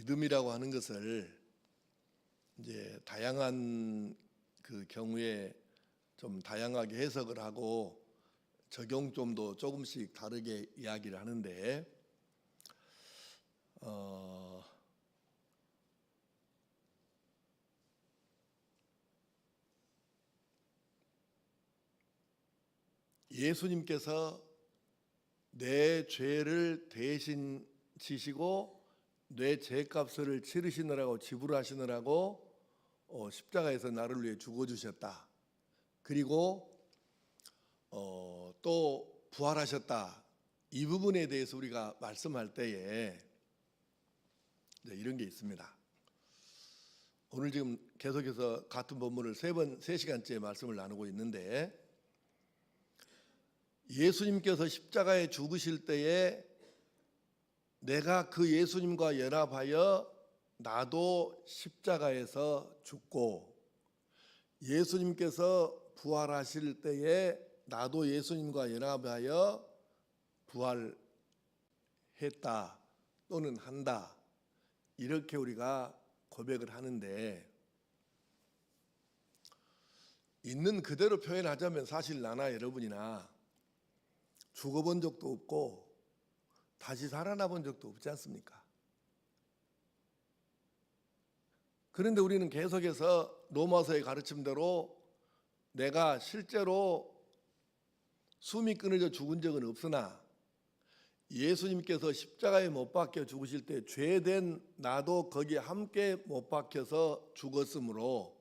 믿음이라고 하는 것을 이제 다양한 그 경우에 좀 다양하게 해석을 하고 적용점도 조금씩 다르게 이야기를 하는데 예수님께서 내 죄를 대신 지시고 내 죄값을 치르시느라고 지불하시느라고 십자가에서 나를 위해 죽어주셨다. 그리고 또 부활하셨다. 이 부분에 대해서 우리가 말씀할 때에 이런 게 있습니다. 오늘 지금 계속해서 같은 본문을 3시간째 말씀을 나누고 있는데 예수님께서 십자가에 죽으실 때에 내가 그 예수님과 연합하여 나도 십자가에서 죽고 예수님께서 부활하실 때에 나도 예수님과 연합하여 부활했다 또는 한다 이렇게 우리가 고백을 하는데 있는 그대로 표현하자면 사실 나나 여러분이나 죽어본 적도 없고 다시 살아나 본 적도 없지 않습니까? 그런데 우리는 계속해서 로마서의 가르침대로 내가 실제로 숨이 끊어져 죽은 적은 없으나 예수님께서 십자가에 못 박혀 죽으실 때 죄된 나도 거기에 함께 못 박혀서 죽었으므로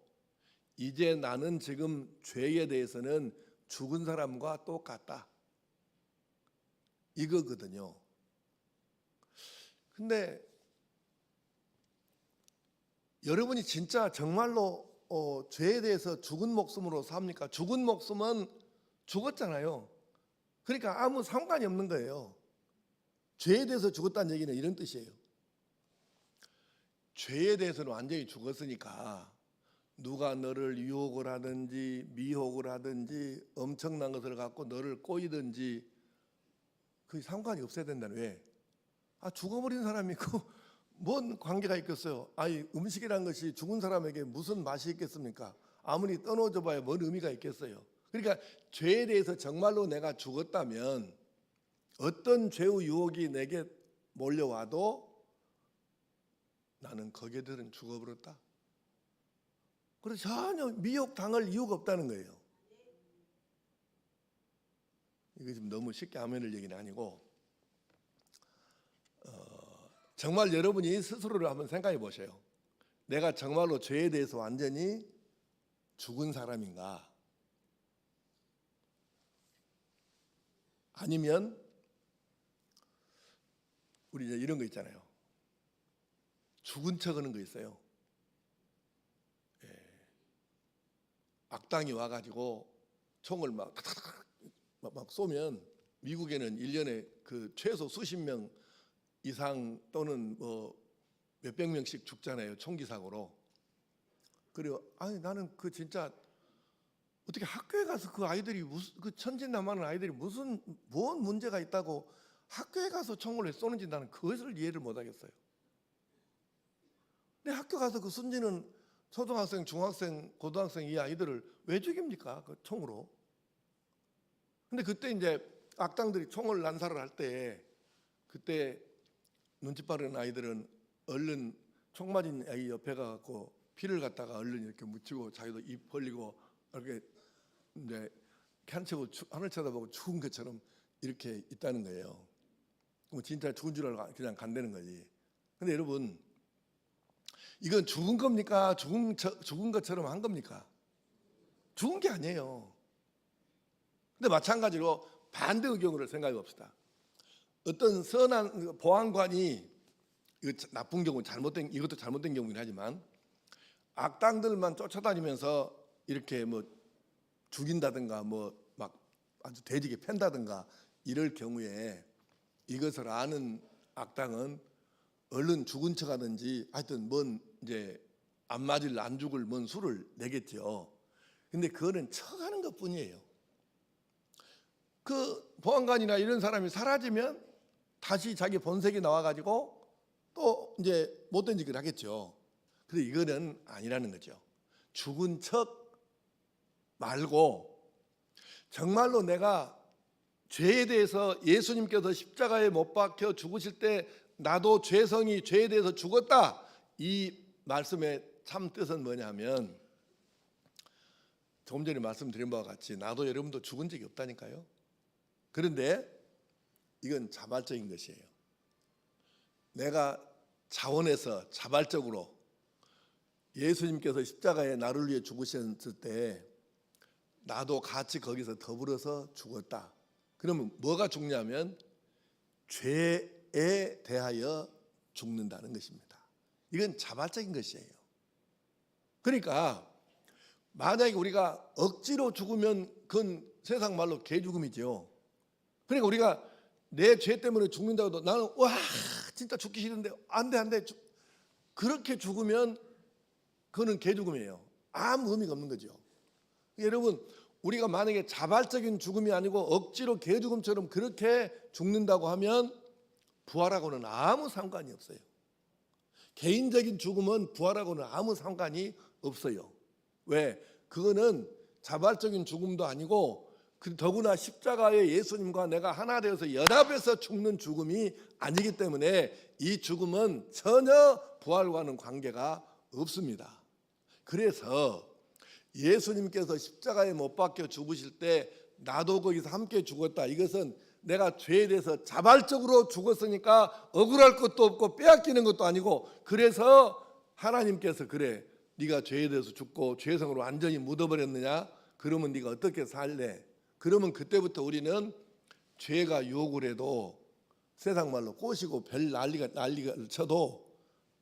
이제 나는 지금 죄에 대해서는 죽은 사람과 똑같다. 이거거든요. 근데 여러분이 진짜 정말로 죄에 대해서 죽은 목숨으로 삽니까? 죽은 목숨은 죽었잖아요. 그러니까 아무 상관이 없는 거예요. 죄에 대해서 죽었다는 얘기는 이런 뜻이에요. 죄에 대해서는 완전히 죽었으니까 누가 너를 유혹을 하든지 미혹을 하든지 엄청난 것을 갖고 너를 꼬이든지 그 상관이 없어야 된다는. 왜? 죽어버린 사람이 뭔 관계가 있겠어요? 음식이란 것이 죽은 사람에게 무슨 맛이 있겠습니까? 아무리 떠놓아줘 봐야 뭔 의미가 있겠어요? 그러니까 죄에 대해서 정말로 내가 죽었다면 어떤 죄의 유혹이 내게 몰려와도 나는 거기에 들은 죽어버렸다. 그래서 전혀 미혹당할 이유가 없다는 거예요. 이거 지금 너무 쉽게 하면을 얘기는 아니고 정말 여러분이 스스로를 한번 생각해 보세요. 내가 정말로 죄에 대해서 완전히 죽은 사람인가? 아니면 우리 이제 이런 거 있잖아요. 죽은 척 하는 거 있어요. 악당이 와가지고 총을 막 쏘면 미국에는 1년에 그 최소 수십 명 이상 또는 몇백 명씩 죽잖아요. 총기 사고로. 그리고 나는 그 진짜 어떻게 학교에 가서 그 아이들이 그 천진난만한 아이들이 뭔 문제가 있다고 학교에 가서 총을 왜 쏘는지 나는 그것을 이해를 못 하겠어요. 근데 학교 가서 그 숨지는 초등학생, 중학생, 고등학생 이 아이들을 왜 죽입니까? 그 총으로. 근데 그때 이제 악당들이 총을 난사를 할 때 그때 눈치 빠른 아이들은 얼른 총 맞은 아이 옆에 가갖고 피를 갖다가 얼른 이렇게 묻히고 자기도 입 벌리고 이렇게 이제 캔치고 하늘 쳐다보고 죽은 것처럼 이렇게 있다는 거예요. 그럼 진짜 죽은 줄 알고 그냥 간다는 거지. 근데 여러분 이건 죽은 겁니까? 죽은 것처럼 한 겁니까? 죽은 게 아니에요. 근데 마찬가지로 반대의 경우를 생각해 봅시다. 어떤 선한 보안관이 나쁜 경우 이것도 잘못된 경우긴 하지만 악당들만 쫓아다니면서 이렇게 죽인다든가 막 아주 돼지게 팬다든가 이럴 경우에 이것을 아는 악당은 얼른 죽은 척하든지 하여튼 이제 안 죽을 수를 내겠죠. 근데 그거는 척하는 것뿐이에요. 그 보안관이나 이런 사람이 사라지면 다시 자기 본색이 나와가지고 또 이제 못된 짓을 하겠죠. 근데 이거는 아니라는 거죠. 죽은 척 말고 정말로 내가 죄에 대해서 예수님께서 십자가에 못 박혀 죽으실 때 나도 죄성이 죄에 대해서 죽었다. 이 말씀의 참 뜻은 뭐냐면 조금 전에 말씀드린 바와 같이 나도 여러분도 죽은 적이 없다니까요. 그런데 이건 자발적인 것이에요. 내가 자원해서 자발적으로 예수님께서 십자가에 나를 위해 죽으셨을 때 나도 같이 거기서 더불어서 죽었다. 그러면 뭐가 죽냐면 죄에 대하여 죽는다는 것입니다. 이건 자발적인 것이에요. 그러니까 만약에 우리가 억지로 죽으면 그건 세상 말로 개죽음이죠. 그러니까 우리가 내 죄 때문에 죽는다고 해도 나는 와 진짜 죽기 싫은데 안돼 그렇게 죽으면 그거는 개죽음이에요. 아무 의미가 없는 거죠. 여러분 우리가 만약에 자발적인 죽음이 아니고 억지로 개죽음처럼 그렇게 죽는다고 하면 부활하고는 아무 상관이 없어요. 개인적인 죽음은 부활하고는 아무 상관이 없어요. 왜? 그거는 자발적인 죽음도 아니고 더구나 십자가에 예수님과 내가 하나 되어서 연합해서 죽는 죽음이 아니기 때문에 이 죽음은 전혀 부활과는 관계가 없습니다. 그래서 예수님께서 십자가에 못 박혀 죽으실 때 나도 거기서 함께 죽었다. 이것은 내가 죄에 대해서 자발적으로 죽었으니까 억울할 것도 없고 빼앗기는 것도 아니고 그래서 하나님께서 그래 네가 죄에 대해서 죽고 죄성으로 완전히 묻어버렸느냐? 그러면 네가 어떻게 살래? 그러면 그때부터 우리는 죄가 유혹을 해도 세상 말로 꼬시고 별 난리가 쳐도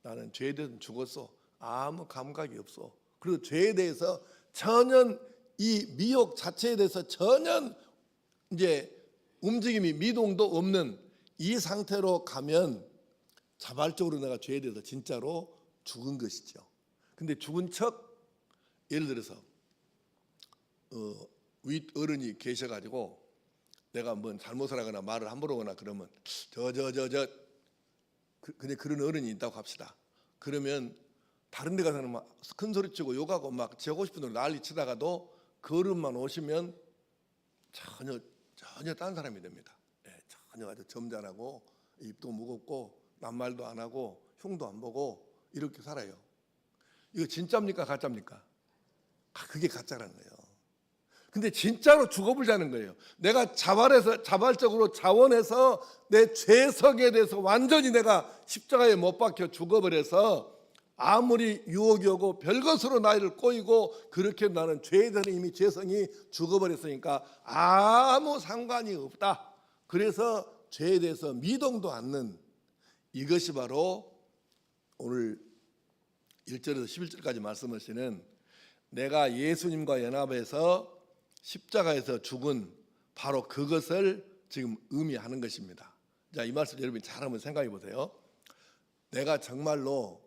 나는 죄에 대해서 죽었어. 아무 감각이 없어. 그리고 죄에 대해서 전혀 이 미혹 자체에 대해서 전혀 이제 움직임이 미동도 없는 이 상태로 가면 자발적으로 내가 죄에 대해서 진짜로 죽은 것이죠. 근데 죽은 척 예를 들어서 윗 어른이 계셔가지고 내가 뭐 잘못을 하거나 말을 함부로 하거나 그러면 근데 그런 어른이 있다고 합시다. 그러면 다른 데 가서는 막 큰 소리 치고 욕하고 막 지하고 싶은 대로 난리 치다가도 그 어른만 오시면 전혀 딴 사람이 됩니다. 전혀 아주 점잖하고 입도 무겁고 남말도 안 하고 흉도 안 보고 이렇게 살아요. 이거 진짜입니까 가짜입니까? 그게 가짜라는 거예요. 근데 진짜로 죽어보자는 거예요. 내가 자발적으로 자원해서 내 죄성에 대해서 완전히 내가 십자가에 못 박혀 죽어버려서 아무리 유혹이 오고 별것으로 나를 꼬이고 그렇게 나는 죄에 대한 이미 죄성이 죽어버렸으니까 아무 상관이 없다. 그래서 죄에 대해서 미동도 않는 이것이 바로 오늘 1절에서 11절까지 말씀하시는 내가 예수님과 연합해서 십자가에서 죽은 바로 그것을 지금 의미하는 것입니다. 자, 이 말씀 여러분이 잘 한번 생각해 보세요. 내가 정말로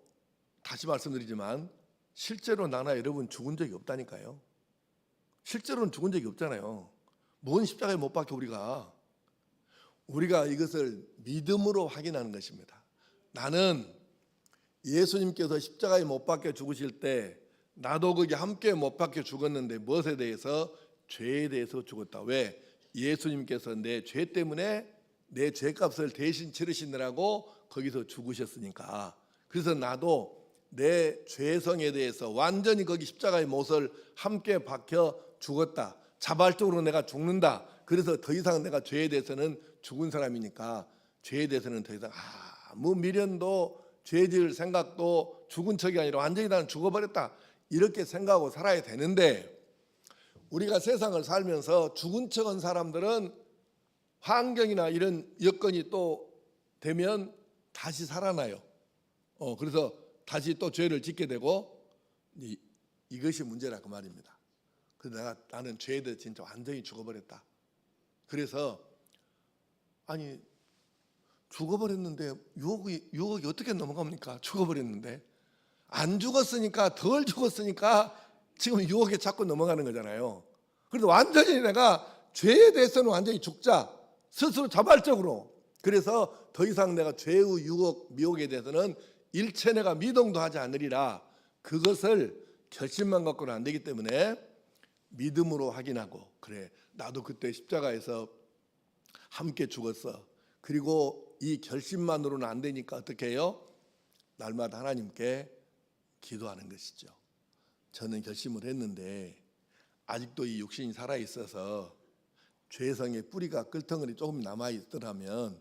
다시 말씀드리지만 실제로 나나 여러분 죽은 적이 없다니까요. 실제로는 죽은 적이 없잖아요. 뭔 십자가에 못 박혀 우리가 이것을 믿음으로 확인하는 것입니다. 나는 예수님께서 십자가에 못 박혀 죽으실 때 나도 거기 함께 못 박혀 죽었는데 무엇에 대해서? 죄에 대해서 죽었다. 왜? 예수님께서 내 죄 때문에 내 죄값을 대신 치르시느라고 거기서 죽으셨으니까. 그래서 나도 내 죄성에 대해서 완전히 거기 십자가의 못을 함께 박혀 죽었다. 자발적으로 내가 죽는다. 그래서 더 이상 내가 죄에 대해서는 죽은 사람이니까 죄에 대해서는 더 이상 아무 미련도 죄질 생각도 죽은 척이 아니라 완전히 나는 죽어버렸다. 이렇게 생각하고 살아야 되는데 우리가 세상을 살면서 죽은 척한 사람들은 환경이나 이런 여건이 또 되면 다시 살아나요. 그래서 다시 또 죄를 짓게 되고 이것이 문제라 그 말입니다. 그래서 나는 죄에 대해 진짜 완전히 죽어버렸다. 그래서 아니 죽어버렸는데 유혹이 어떻게 넘어갑니까? 죽어버렸는데 안 죽었으니까 덜 죽었으니까 지금 유혹에 자꾸 넘어가는 거잖아요. 그래서 완전히 내가 죄에 대해서는 완전히 죽자. 스스로 자발적으로 그래서 더 이상 내가 죄의 유혹, 미혹에 대해서는 일체 내가 미동도 하지 않으리라. 그것을 결심만 갖고는 안 되기 때문에 믿음으로 확인하고, 그래 나도 그때 십자가에서 함께 죽었어. 그리고 이 결심만으로는 안 되니까 어떻게 해요? 날마다 하나님께 기도하는 것이죠. 저는 결심을 했는데 아직도 이 육신이 살아있어서 죄성의 뿌리가 끌덩어리 조금 남아있더라면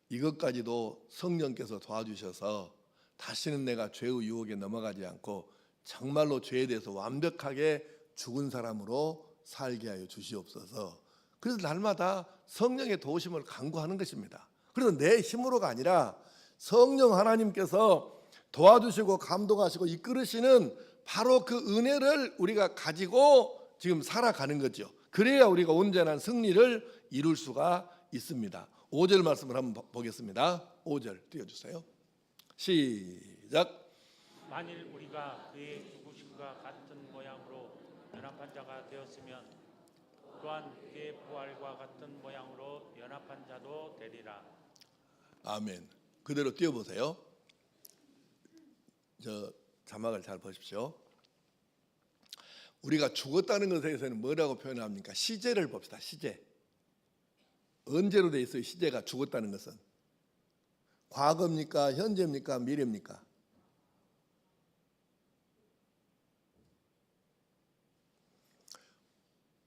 이것까지도 성령께서 도와주셔서 다시는 내가 죄의 유혹에 넘어가지 않고 정말로 죄에 대해서 완벽하게 죽은 사람으로 살게 하여 주시옵소서. 그래서 날마다 성령의 도우심을 간구하는 것입니다. 그래서 내 힘으로가 아니라 성령 하나님께서 도와주시고 감동하시고 이끌으시는 바로 그 은혜를 우리가 가지고 지금 살아가는 거죠. 그래야 우리가 온전한 승리를 이룰 수가 있습니다. 5절 말씀을 한번 보겠습니다. 5절 띄워주세요. 시작. 만일 우리가 그의 죽으심과 같은 모양으로 연합한 자가 되었으면 또한 그의 부활과 같은 모양으로 연합한 자도 되리라. 아멘. 그대로 띄워보세요. 저 자막을 잘 보십시오. 우리가 죽었다는 것에 대해서는 뭐라고 표현합니까? 시제를 봅시다. 시제. 언제로 돼 있어요? 시제가 죽었다는 것은 과거입니까? 현재입니까? 미래입니까?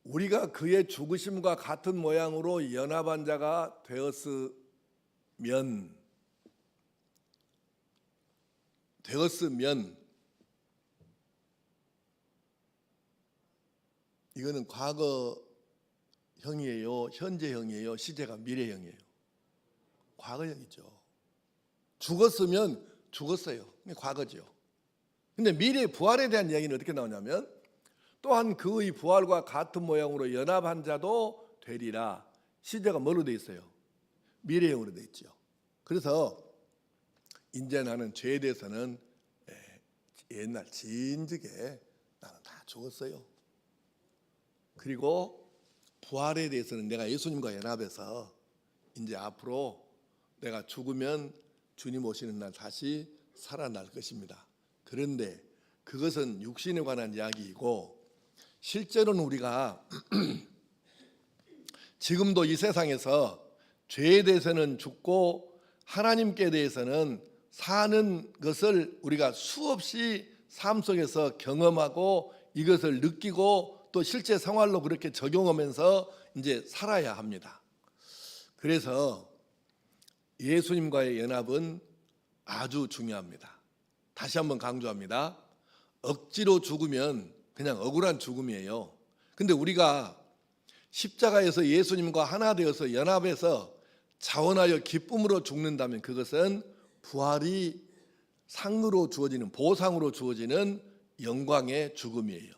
우리가 그의 죽으심과 같은 모양으로 연합한 자가 되었으면 이거는 과거형이에요? 현재형이에요? 시제가 미래형이에요? 과거형이죠. 죽었으면 죽었어요. 과거죠. 근데 미래 부활에 대한 이야기는 어떻게 나오냐면 또한 그의 부활과 같은 모양으로 연합한 자도 되리라. 시제가 뭘로 되어 있어요? 미래형으로 되어 있죠. 그래서 이제 나는 죄에 대해서는 옛날 진즉에 나는 다 죽었어요. 그리고 부활에 대해서는 내가 예수님과 연합해서 이제 앞으로 내가 죽으면 주님 오시는 날 다시 살아날 것입니다. 그런데 그것은 육신에 관한 이야기이고 실제로는 우리가 지금도 이 세상에서 죄에 대해서는 죽고 하나님께 대해서는 사는 것을 우리가 수없이 삶 속에서 경험하고 이것을 느끼고 또 실제 생활로 그렇게 적용하면서 이제 살아야 합니다. 그래서 예수님과의 연합은 아주 중요합니다. 다시 한번 강조합니다. 억지로 죽으면 그냥 억울한 죽음이에요. 근데 우리가 십자가에서 예수님과 하나 되어서 연합해서 자원하여 기쁨으로 죽는다면 그것은 부활이 상으로 주어지는 보상으로 주어지는 영광의 죽음이에요.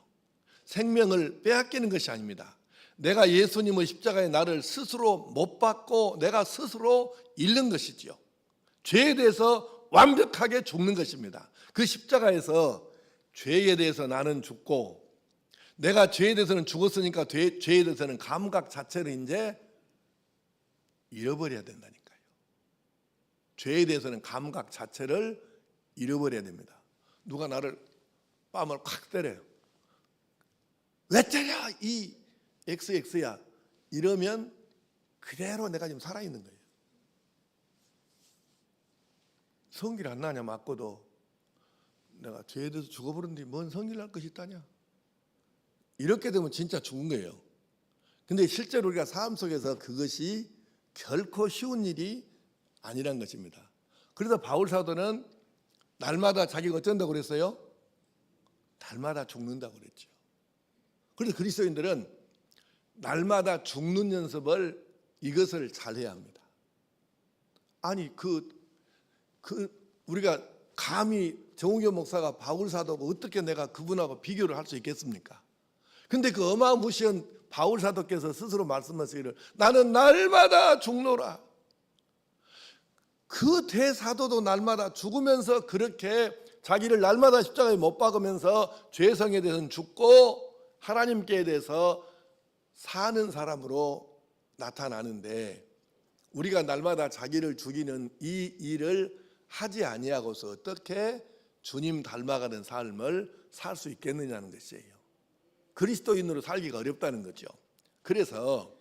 생명을 빼앗기는 것이 아닙니다. 내가 예수님의 십자가의 나를 스스로 못 받고 내가 스스로 잃는 것이지요. 죄에 대해서 완벽하게 죽는 것입니다. 그 십자가에서 죄에 대해서 나는 죽고 내가 죄에 대해서는 죽었으니까 죄에 대해서는 감각 자체를 이제 잃어버려야 된다니까요. 죄에 대해서는 감각 자체를 잃어버려야 됩니다. 누가 나를 뺨을 콱 때려요. 왜 때려? 이 XX야. 이러면 그대로 내가 지금 살아있는 거예요. 성질 안 나냐 맞고도 내가 죄에 대해서 죽어버렸는데 뭔 성질 날 것이 있다냐. 이렇게 되면 진짜 죽은 거예요. 근데 실제로 우리가 삶 속에서 그것이 결코 쉬운 일이 아니란 것입니다. 그래서 바울 사도는 날마다 자기가 어쩐다고 그랬어요? 날마다 죽는다고 그랬죠. 그래서 그리스도인들은 날마다 죽는 연습을 이것을 잘해야 합니다. 아니 우리가 감히 정우교 목사가 바울 사도고 어떻게 내가 그분하고 비교를 할 수 있겠습니까? 근데 그 어마무시한 바울 사도께서 스스로 말씀하시기를 나는 날마다 죽노라. 그 대사도도 날마다 죽으면서 그렇게 자기를 날마다 십자가에 못 박으면서 죄성에 대해서는 죽고 하나님께 대해서 사는 사람으로 나타나는데 우리가 날마다 자기를 죽이는 이 일을 하지 아니하고서 어떻게 주님 닮아가는 삶을 살 수 있겠느냐는 것이에요. 그리스도인으로 살기가 어렵다는 거죠. 그래서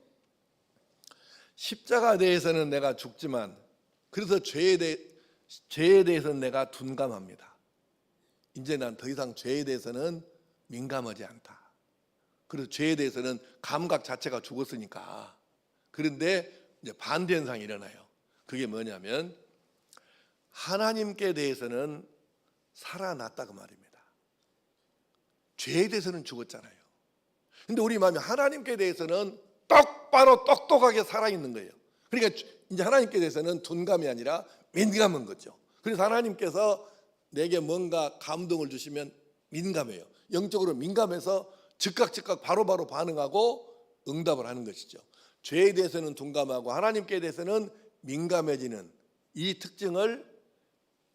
십자가에 대해서는 내가 죽지만, 그래서 죄에 대해서는 내가 둔감합니다. 이제 난 더 이상 죄에 대해서는 민감하지 않다. 그래서 죄에 대해서는 감각 자체가 죽었으니까. 그런데 이제 반대 현상이 일어나요. 그게 뭐냐면 하나님께 대해서는 살아났다 그 말입니다. 죄에 대해서는 죽었잖아요. 근데 우리 마음이 하나님께 대해서는 똑바로 똑똑하게 살아있는 거예요. 그러니까 이제 하나님께 대해서는 둔감이 아니라 민감한 거죠. 그래서 하나님께서 내게 뭔가 감동을 주시면 민감해요. 영적으로 민감해서 즉각 바로바로 반응하고 응답을 하는 것이죠. 죄에 대해서는 둔감하고 하나님께 대해서는 민감해지는 이 특징을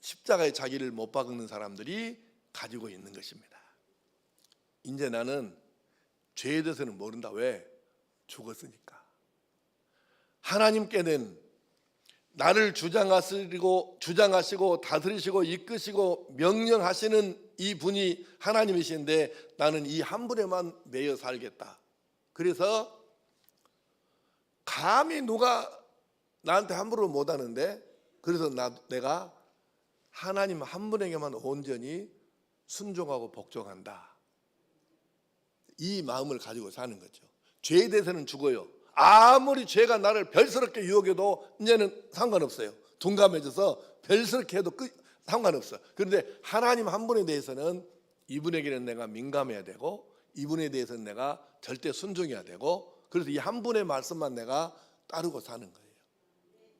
십자가에 자기를 못 박는 사람들이 가지고 있는 것입니다. 이제 나는 죄에 대해서는 모른다. 왜? 죽었으니까. 하나님께는 나를 주장하시고 다스리시고 이끄시고 명령하시는 이 분이 하나님이신데 나는 이 한 분에만 매여 살겠다. 그래서 감히 누가 나한테 함부로 못하는데, 그래서 내가 하나님 한 분에게만 온전히 순종하고 복종한다. 이 마음을 가지고 사는 거죠. 죄에 대해서는 죽어요. 아무리 죄가 나를 별스럽게 유혹해도 이제는 상관없어요. 둔감해져서 별스럽게 해도 상관없어. 그런데 하나님 한 분에 대해서는 이분에게는 내가 민감해야 되고 이분에 대해서는 내가 절대 순종해야 되고, 그래서 이 한 분의 말씀만 내가 따르고 사는 거예요.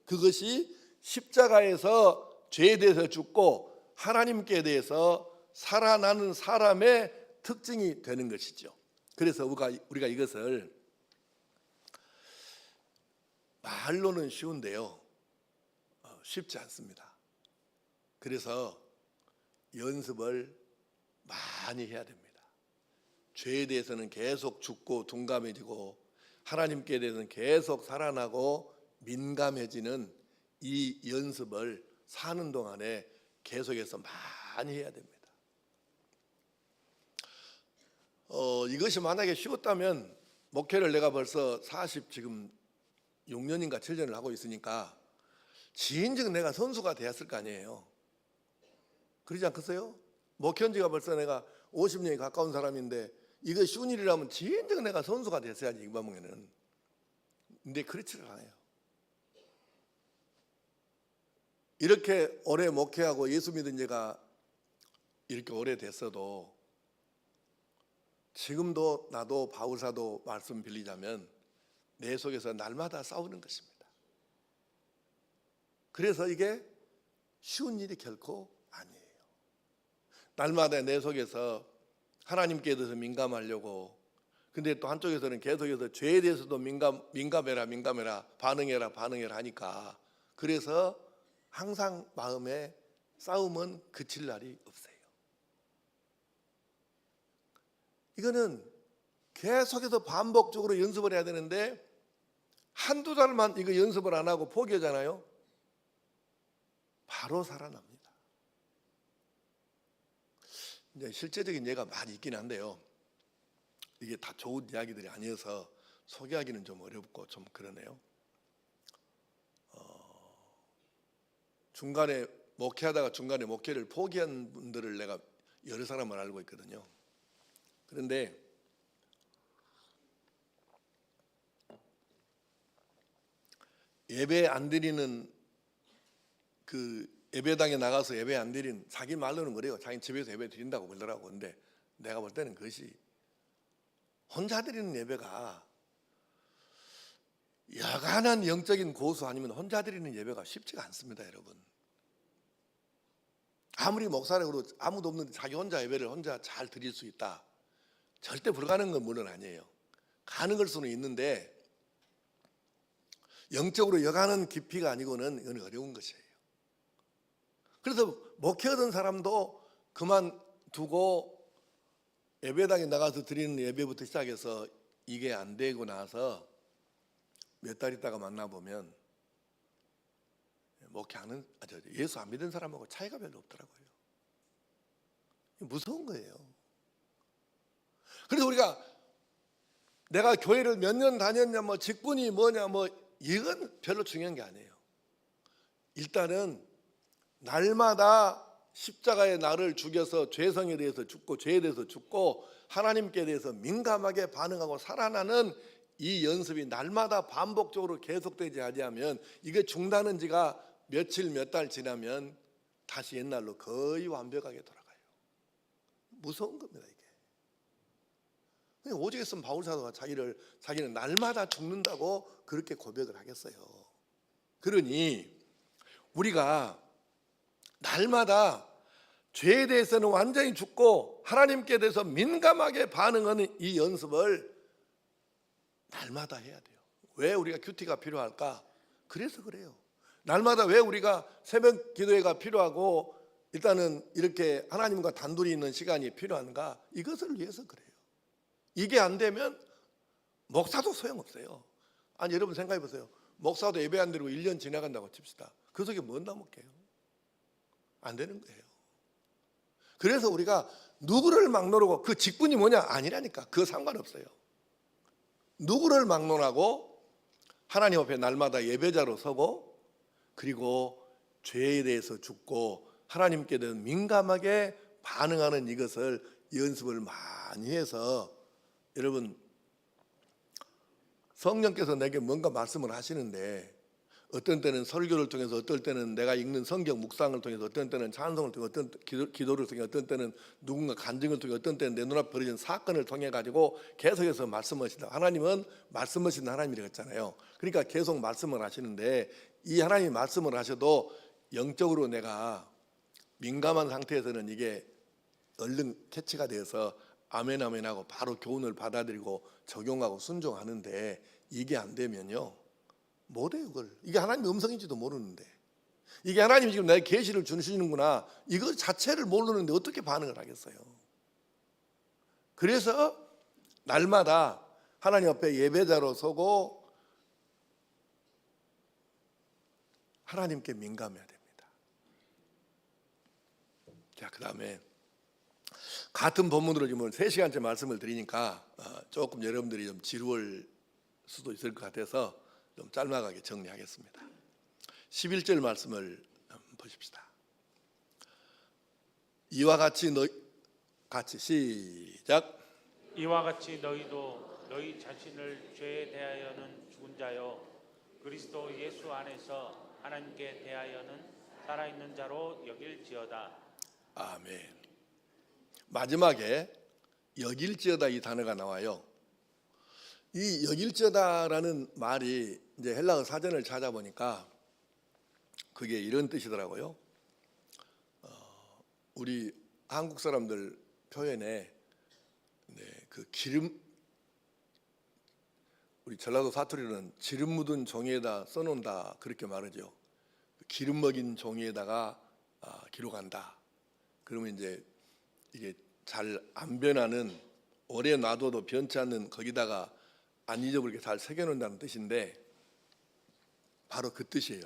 그것이 십자가에서 죄에 대해서 죽고 하나님께 대해서 살아나는 사람의 특징이 되는 것이죠. 그래서 우리가 이것을 말로는 쉬운데요, 쉽지 않습니다. 그래서 연습을 많이 해야 됩니다. 죄에 대해서는 계속 죽고 둔감해지고 하나님께 대해서는 계속 살아나고 민감해지는 이 연습을 사는 동안에 계속해서 많이 해야 됩니다. 이것이 만약에 쉬웠다면 목회를 내가 벌써 46년인가 7년을 하고 있으니까 진즉 내가 선수가 되었을 거 아니에요. 그러지 않겠어요? 목회한 지가 벌써 내가 50년이 가까운 사람인데 이거 쉬운 일이라면 진즉 내가 선수가 됐어야지, 이 방송에는. 근데 그렇지를 않아요. 이렇게 오래 목회하고 예수 믿은 지가 이렇게 오래됐어도 지금도 나도 바울사도 말씀 빌리자면 내 속에서 날마다 싸우는 것입니다. 그래서 이게 쉬운 일이 결코 아니에요. 날마다 내 속에서 하나님께 대해서 민감하려고, 근데 또 한쪽에서는 계속해서 죄에 대해서도 민감해라 반응해라 하니까, 그래서 항상 마음에 싸움은 그칠 날이 없어요. 이거는 계속해서 반복적으로 연습을 해야 되는데 한두 달만 이거 연습을 안 하고 포기하잖아요. 바로 살아납니다. 이제 실제적인 예가 많이 있긴 한데요, 이게 다 좋은 이야기들이 아니어서 소개하기는 좀 어렵고 좀 그러네요. 중간에 목회하다가 중간에 목회를 포기한 분들을 내가 여러 사람을 알고 있거든요. 그런데 예배 안 드리는, 그 예배당에 나가서 예배 안 드린, 자기 말로는 그래요. 자기 집에서 예배 드린다고 그러더라고. 근데 내가 볼 때는 그것이 혼자 드리는 예배가, 여간한 영적인 고수 아니면 혼자 드리는 예배가 쉽지가 않습니다, 여러분. 아무리 목사라고 아무도 없는데 자기 혼자 예배를 혼자 잘 드릴 수 있다, 절대 불가능한 건 물론 아니에요. 가능할 수는 있는데 영적으로 여간한 깊이가 아니고는 이건 어려운 것이에요. 그래서 목회하던 사람도 그만두고 예배당에 나가서 드리는 예배부터 시작해서 이게 안 되고 나서 몇 달 있다가 만나보면 목회하는 예수 안 믿은 사람하고 차이가 별로 없더라고요. 무서운 거예요. 그래서 우리가 내가 교회를 몇 년 다녔냐, 뭐 직분이 뭐냐, 뭐 이건 별로 중요한 게 아니에요. 일단은 날마다 십자가의 나를 죽여서 죄성에 대해서 죽고 죄에 대해서 죽고 하나님께 대해서 민감하게 반응하고 살아나는 이 연습이 날마다 반복적으로 계속되지 않으면 이게 중단한 지가 며칠 몇 달 지나면 다시 옛날로 거의 완벽하게 돌아가요. 무서운 겁니다 이게. 오직 있으면 바울 사도가 자기는 날마다 죽는다고 그렇게 고백을 하겠어요. 그러니 우리가 날마다 죄에 대해서는 완전히 죽고 하나님께 대해서 민감하게 반응하는 이 연습을 날마다 해야 돼요. 왜 우리가 큐티가 필요할까? 그래서 그래요. 날마다 왜 우리가 새벽 기도회가 필요하고 일단은 이렇게 하나님과 단둘이 있는 시간이 필요한가? 이것을 위해서 그래요. 이게 안 되면 목사도 소용없어요. 아니 여러분 생각해 보세요. 목사도 예배 안 드리고 1년 지나간다고 칩시다. 그 속에 뭔 남을게요? 안 되는 거예요. 그래서 우리가 누구를 막론하고 그 직분이 뭐냐? 아니라니까. 그거 상관없어요. 누구를 막론하고 하나님 앞에 날마다 예배자로 서고 그리고 죄에 대해서 죽고 하나님께 대한 민감하게 반응하는 이것을 연습을 많이 해서 여러분 성령께서 내게 뭔가 말씀을 하시는데 어떤 때는 설교를 통해서 어떨 때는 내가 읽는 성경 묵상을 통해서 어떤 때는 찬송을 통해서 어떤 기도를 통해 어떤 때는 누군가 간증을 통해 어떤 때는 내 눈앞에 벌어진 사건을 통해 가지고 계속해서 말씀하신다. 하나님은 말씀하시는 하나님이랬잖아요. 그러니까 계속 말씀을 하시는데 이 하나님이 말씀을 하셔도 영적으로 내가 민감한 상태에서는 이게 얼른 캐치가 되어서 아멘 아멘 하고 바로 교훈을 받아들이고 적용하고 순종하는데 이게 안 되면요 못해요. 그걸 이게 하나님의 음성인지도 모르는데 이게 하나님이 지금 나의 계시를 주시는구나 이거 자체를 모르는데 어떻게 반응을 하겠어요? 그래서 날마다 하나님 앞에 예배자로 서고 하나님께 민감해야 됩니다. 자, 그 다음에 같은 본문으로 지금 3시간째 말씀을 드리니까 조금 여러분들이 좀 지루할 수도 있을 것 같아서 좀 짤막하게 정리하겠습니다. 11절 말씀을 한번 보십시다. 이와 같이 시작. 이와 같이 너희도 너희 자신을 죄에 대하여는 죽은 자요 그리스도 예수 안에서 하나님께 대하여는 살아있는 자로 여길지어다. 아멘. 마지막에 여길지어다 이 단어가 나와요. 이 여길지어다라는 말이 이제 헬라어 사전을 찾아보니까 그게 이런 뜻이더라고요. 우리 한국 사람들 표현에 그 기름 우리 전라도 사투리로는 기름 묻은 종이에다 써놓는다 그렇게 말하죠. 기름 먹인 종이에다가 기록한다. 그러면 이제 이게 잘 안 변하는 오래 놔둬도 변치 않는 거기다가 안 잊어버리게 잘 새겨놓는다는 뜻인데 바로 그 뜻이에요.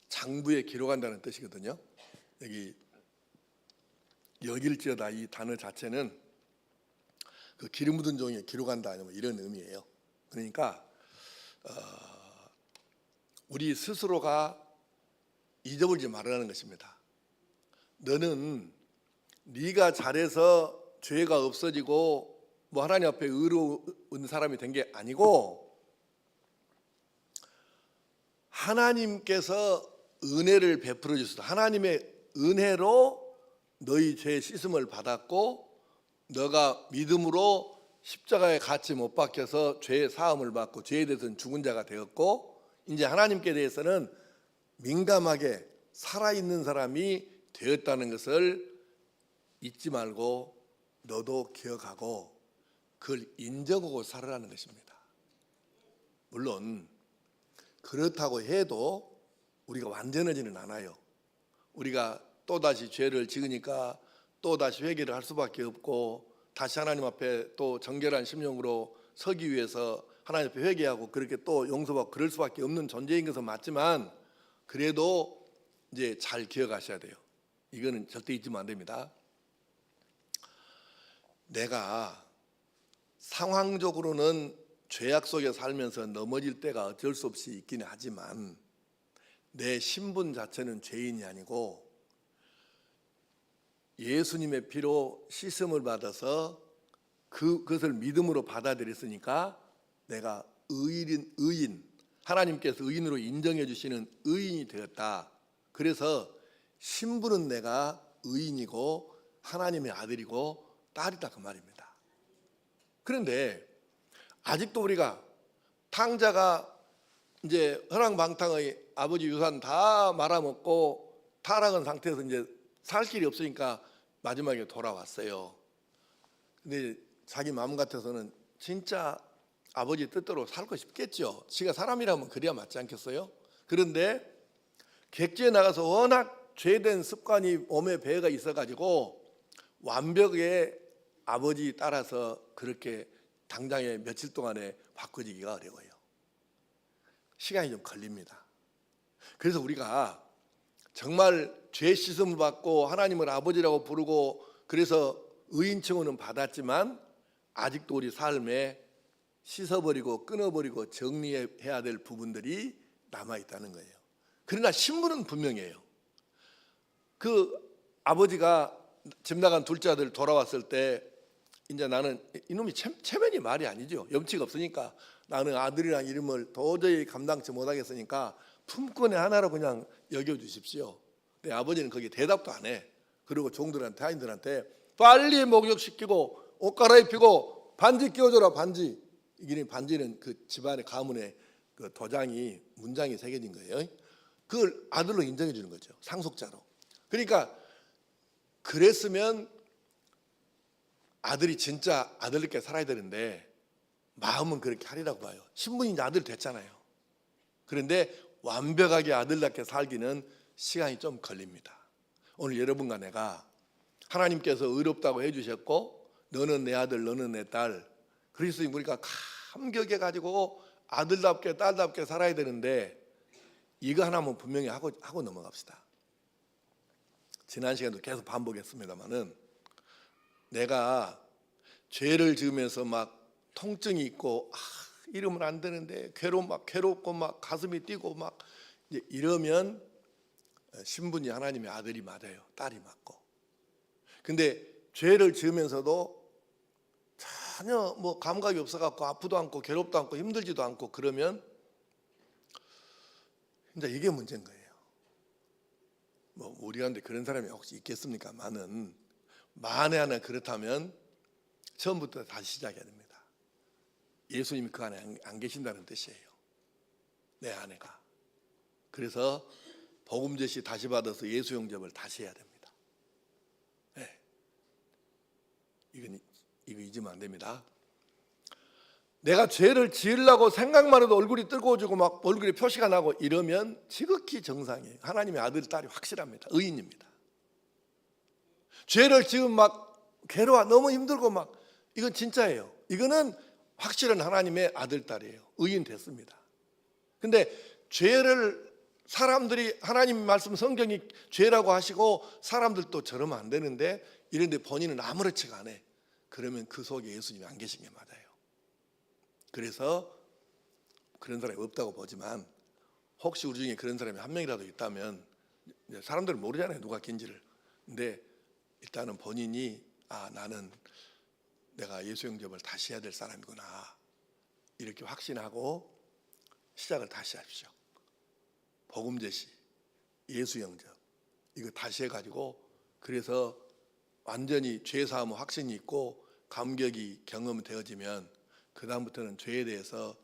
장부에 기록한다는 뜻이거든요. 여기 여길지어다 이 단어 자체는 그 기름 묻은 종이에 기록한다 이런 의미예요. 그러니까 우리 스스로가 잊어버리지 말라는 것입니다. 너는 네가 잘해서 죄가 없어지고 뭐 하나님 앞에 의로운 사람이 된 게 아니고 하나님께서 은혜를 베풀어 주셔서 하나님의 은혜로 너희 죄 씻음을 받았고 너가 믿음으로 십자가에 같이 못 박혀서 죄의 사함을 받고 죄에 대해서는 죽은 자가 되었고 이제 하나님께 대해서는 민감하게 살아있는 사람이 되었다는 것을 잊지 말고 너도 기억하고 그걸 인정하고 살아라는 것입니다. 물론 그렇다고 해도 우리가 완전하지는 않아요. 우리가 또다시 죄를 지으니까 또다시 회개를 할 수밖에 없고 다시 하나님 앞에 또 정결한 심령으로 서기 위해서 하나님 앞에 회개하고 그렇게 또 용서받고 그럴 수밖에 없는 존재인 것은 맞지만 그래도 이제 잘 기억하셔야 돼요. 이거는 절대 잊으면 안 됩니다. 내가 상황적으로는 죄악 속에 살면서 넘어질 때가 어쩔 수 없이 있기는 하지만 내 신분 자체는 죄인이 아니고 예수님의 피로 씻음을 받아서 그것을 믿음으로 받아들였으니까 내가 의인, 하나님께서 의인으로 인정해 주시는 의인이 되었다. 그래서 신분은 내가 의인이고 하나님의 아들이고 딸이다 그 말입니다. 그런데 아직도 우리가 탕자가 이제 허랑방탕의 아버지 유산 다 말아먹고 타락한 상태에서 이제 살 길이 없으니까 마지막에 돌아왔어요. 근데 자기 마음 같아서는 진짜 아버지 뜻대로 살고 싶겠죠. 지가 사람이라면 그래야 맞지 않겠어요? 그런데 객지에 나가서 워낙 죄된 습관이 몸에 배가 있어가지고 완벽에 아버지 따라서 그렇게 당장에 며칠 동안에 바꿔지기가 어려워요. 시간이 좀 걸립니다. 그래서 우리가 정말 죄 씻음을 받고 하나님을 아버지라고 부르고 그래서 의인 칭호는 받았지만 아직도 우리 삶에 씻어버리고 끊어버리고 정리해야 될 부분들이 남아있다는 거예요. 그러나 신분은 분명해요. 그 아버지가 집 나간 둘째 아들 돌아왔을 때 이제 나는 이놈이 체면이 말이 아니죠. 염치가 없으니까 나는 아들이란 이름을 도저히 감당치 못하겠으니까 품권의 하나로 그냥 여겨주십시오. 근데 아버지는 거기에 대답도 안 해. 그리고 종들한테 하인들한테 빨리 목욕시키고 옷 갈아입히고 반지 끼워줘라. 반지. 이게 반지는 그 집안의 가문의 그 도장이 문장이 새겨진 거예요. 그걸 아들로 인정해 주는 거죠. 상속자로. 그러니까 그랬으면 아들이 진짜 아들답게 살아야 되는데 마음은 그렇게 하리라고 봐요. 신분이 이제 아들 됐잖아요. 그런데 완벽하게 아들답게 살기는 시간이 좀 걸립니다. 오늘 여러분과 내가 하나님께서 의롭다고 해주셨고 너는 내 아들 너는 내 딸 그래서 우리가 감격해 가지고 아들답게 딸답게 살아야 되는데 이거 하나만 분명히 하고 넘어갑시다. 지난 시간도 계속 반복했습니다마는 내가 죄를 지으면서 막 통증이 있고 이러면 안 되는데 괴롭고 막 가슴이 뛰고 막 이제 이러면 신분이 하나님의 아들이 맞아요. 딸이 맞고. 근데 죄를 지으면서도 전혀 뭐 감각이 없어갖고 아프도 않고 괴롭도 않고 힘들지도 않고 그러면 이제 이게 문제인 거예요. 뭐 우리 가운데 그런 사람이 혹시 있겠습니까? 만에 하나 그렇다면 처음부터 다시 시작해야 됩니다. 예수님이 그 안에 안 계신다는 뜻이에요. 내 아내가. 그래서 복음 제시 다시 받아서 예수 영접을 다시 해야 됩니다. 네. 이거 잊으면 안 됩니다. 내가 죄를 지으려고 생각만 해도 얼굴이 뜨거워지고 막 얼굴에 표시가 나고 이러면 지극히 정상이에요. 하나님의 아들 딸이 확실합니다. 의인입니다. 죄를 지으면 막 괴로워 너무 힘들고 막 이건 진짜예요. 이거는 확실한 하나님의 아들 딸이에요. 의인 됐습니다. 근데 죄를 사람들이 하나님 말씀 성경이 죄라고 하시고 사람들도 저러면 안 되는데 이런데 본인은 아무렇지가 않아. 그러면 그 속에 예수님이 안 계신 게 맞아요. 그래서 그런 사람이 없다고 보지만 혹시 우리 중에 그런 사람이 한 명이라도 있다면 사람들은 모르잖아요. 누가 낀지를. 근데 일단은 본인이 나는 내가 예수 영접을 다시 해야 될 사람이구나 이렇게 확신하고 시작을 다시 하십시오. 복음 제시, 예수 영접 이거 다시 해가지고 그래서 완전히 죄 사함 확신이 있고 감격이 경험되어지면 그 다음부터는 죄에 대해서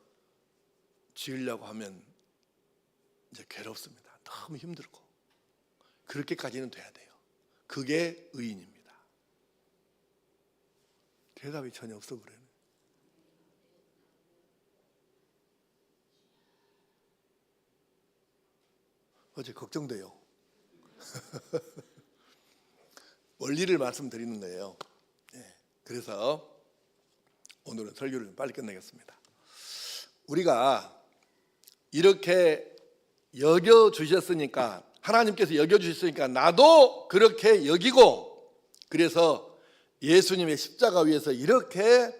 지으려고 하면 이제 괴롭습니다. 너무 힘들고 그렇게까지는 돼야 돼요. 그게 의인입니다. 대답이 전혀 없어 그래요. 어제 걱정돼요. 원리를 말씀드리는 거예요. 그래서 오늘은 설교를 빨리 끝내겠습니다. 우리가 이렇게 여겨주셨으니까 하나님께서 여겨주셨으니까 나도 그렇게 여기고, 그래서 예수님의 십자가 위에서 이렇게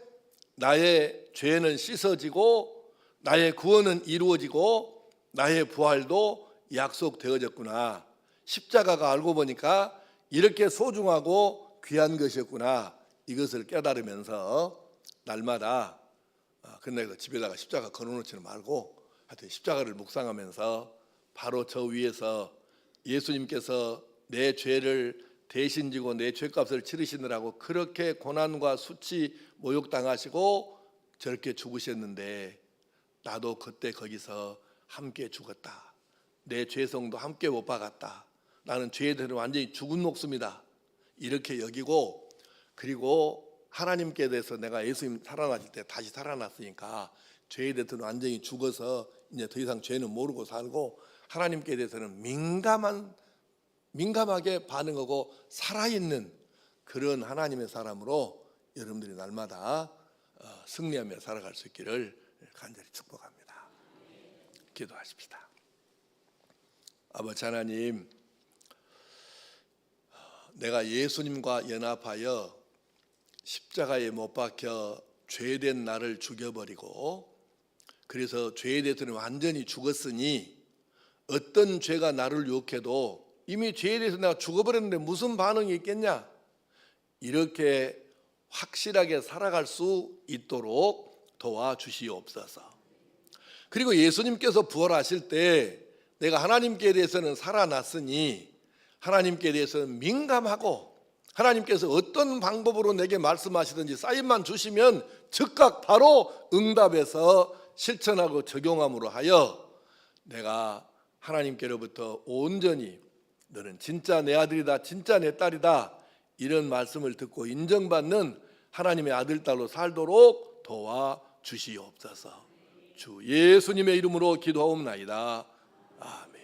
나의 죄는 씻어지고 나의 구원은 이루어지고 나의 부활도 약속되어졌구나. 십자가가 알고 보니까 이렇게 소중하고 귀한 것이었구나. 이것을 깨달으면서 날마다 근데 집에다가 십자가 걸어놓지는 말고 하여튼 십자가를 묵상하면서 바로 저 위에서 예수님께서 내 죄를 대신 지고 내 죄값을 치르시느라고 그렇게 고난과 수치 모욕당하시고 저렇게 죽으셨는데 나도 그때 거기서 함께 죽었다. 내 죄성도 함께 못 박았다. 나는 죄에 대해 완전히 죽은 목숨이다. 이렇게 여기고, 그리고 하나님께 대해서 내가 예수님 살아나실 때 다시 살아났으니까 죄에 대해서는 완전히 죽어서 이제 더 이상 죄는 모르고 살고 하나님께 대해서는 민감하게 반응하고 살아있는 그런 하나님의 사람으로 여러분들이 날마다 승리하며 살아갈 수 있기를 간절히 축복합니다. 기도하십시다. 아버지 하나님, 내가 예수님과 연합하여 십자가에 못 박혀 죄된 나를 죽여버리고, 그래서 죄에 대해서는 완전히 죽었으니 어떤 죄가 나를 유혹해도 이미 죄에 대해서 내가 죽어버렸는데 무슨 반응이 있겠냐, 이렇게 확실하게 살아갈 수 있도록 도와주시옵소서. 그리고 예수님께서 부활하실 때 내가 하나님께 대해서는 살아났으니 하나님께 대해서는 민감하고 하나님께서 어떤 방법으로 내게 말씀하시든지 사인만 주시면 즉각 바로 응답해서 실천하고 적용함으로 하여 내가 하나님께로부터 온전히 너는 진짜 내 아들이다, 진짜 내 딸이다, 이런 말씀을 듣고 인정받는 하나님의 아들, 딸로 살도록 도와주시옵소서. 주 예수님의 이름으로 기도하옵나이다. 아멘.